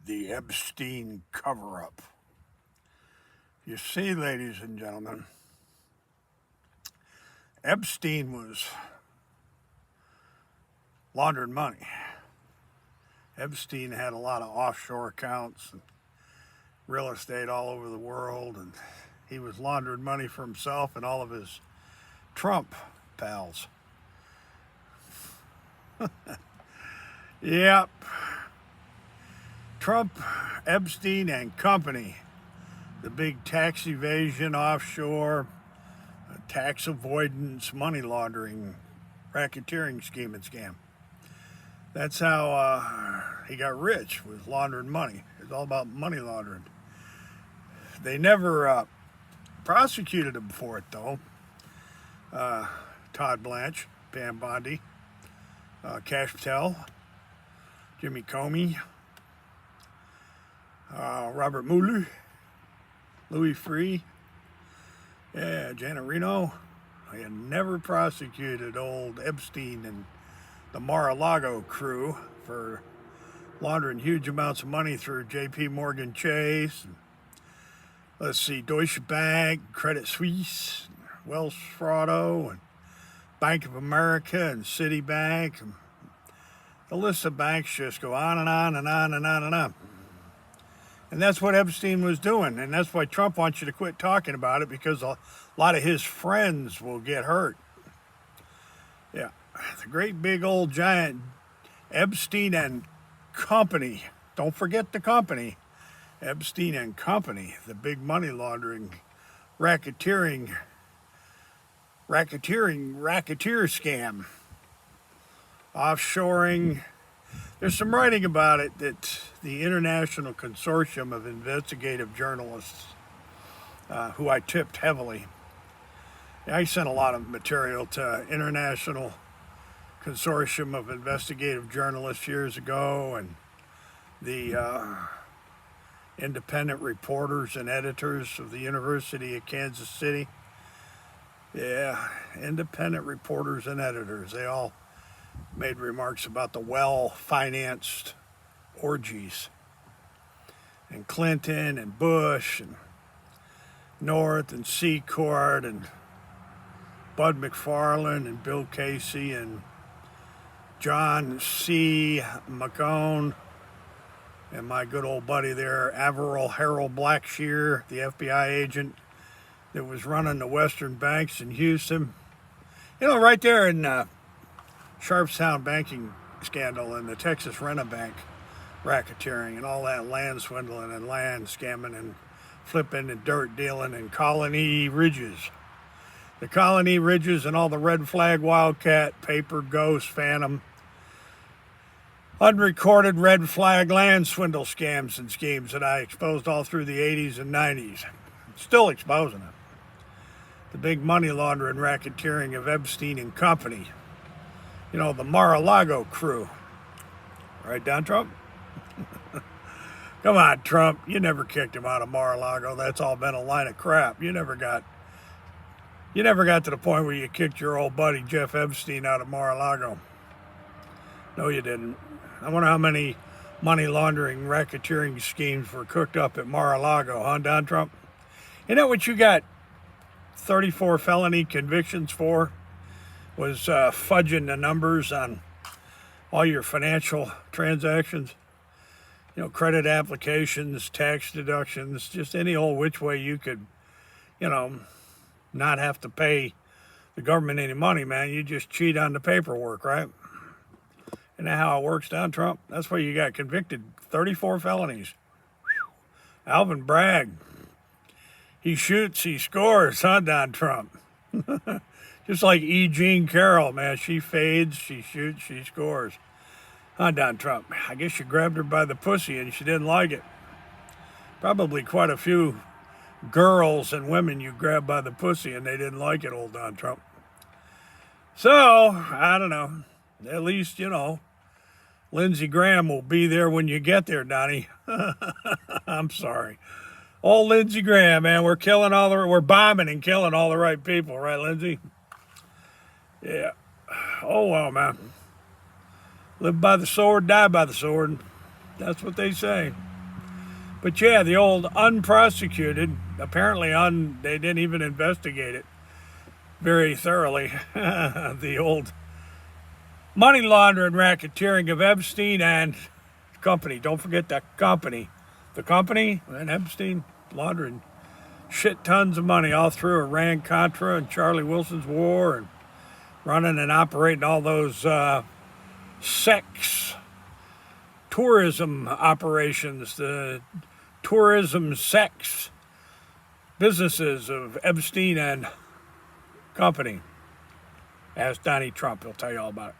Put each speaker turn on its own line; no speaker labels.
the Epstein cover-up. You see, ladies and gentlemen, Epstein was laundering money. Epstein had a lot of offshore accounts and real estate all over the world, and he was laundering money for himself and all of his Trump pals. Yep. Trump, Epstein, and company. The big tax evasion, offshore, tax avoidance, money laundering, racketeering scheme and scam. That's how he got rich, was laundering money. It's all about money laundering. They never prosecuted him for it, though. Todd Blanche, Pam Bondi, Cash Patel, Jimmy Comey, Robert Mueller, Louis Freeh, Janet Reno. They had never prosecuted old Epstein and the Mar-a-Lago crew for laundering huge amounts of money through J.P. Morgan Chase. And, let's see, Deutsche Bank, Credit Suisse, Wells Fargo, and Bank of America, and Citibank. And the list of banks just go on and on and on and on and on. And that's what Epstein was doing. And that's why Trump wants you to quit talking about it, because a lot of his friends will get hurt. Yeah, the great big old giant Epstein and Company. Don't forget the company. Epstein and Company, the big money laundering, racketeer scam. Offshoring. There's some writing about it that the International Consortium of Investigative Journalists, who I tipped heavily, I sent a lot of material to International Consortium of Investigative Journalists years ago, and the independent reporters and editors of the University of Kansas City. Yeah, independent reporters and editors. They all made remarks about the well-financed orgies. And Clinton and Bush and North and Secord and Bud McFarlane and Bill Casey and John C. McCone and my good old buddy there, Averill Harold Blackshear, the FBI agent that was running the Western banks in Houston. You know, right there in Sharpstown banking scandal and the Texas Rent-A-Bank racketeering and all that land swindling and land scamming and flipping and dirt dealing and Colony Ridges. The Colony Ridges and all the red flag, wildcat, paper, ghost, phantom, unrecorded red flag land swindle scams and schemes that I exposed all through the 80s and 90s. Still exposing it. The big money laundering racketeering of Epstein and Company. You know, the Mar-a-Lago crew. Right, Don Trump? Come on, Trump. You never kicked him out of Mar-a-Lago. That's all been a line of crap. You never got to the point where you kicked your old buddy Jeff Epstein out of Mar-a-Lago. No, you didn't. I wonder how many money laundering, racketeering schemes were cooked up at Mar-a-Lago, huh, Don Trump? You know what you got 34 felony convictions for? Was fudging the numbers on all your financial transactions. You know, credit applications, tax deductions, just any old which way you could, you know, not have to pay the government any money, man. You just cheat on the paperwork, right? Isn't that how it works, Don Trump? That's why you got convicted. 34 felonies. Whew. Alvin Bragg. He shoots, he scores, huh, Don Trump? Just like E. Jean Carroll, man. She fades, she shoots, she scores. Huh, Don Trump? I guess you grabbed her by the pussy and she didn't like it. Probably quite a few girls and women you grabbed by the pussy and they didn't like it, old Don Trump. So, I don't know. At least, you know, Lindsey Graham will be there when you get there, Donny. I'm sorry. Old Lindsey Graham, man. We're bombing and killing all the right people, right, Lindsey? Yeah. Oh, well, man. Live by the sword, die by the sword. That's what they say. But yeah, the old unprosecuted, apparently they didn't even investigate it very thoroughly. The old money laundering racketeering of Epstein and company. Don't forget that company. The company and Epstein laundering shit tons of money all through Iran-Contra and Charlie Wilson's war, and running and operating all those sex tourism operations, the tourism sex businesses of Epstein and company. Ask Donny Trump, he'll tell you all about it.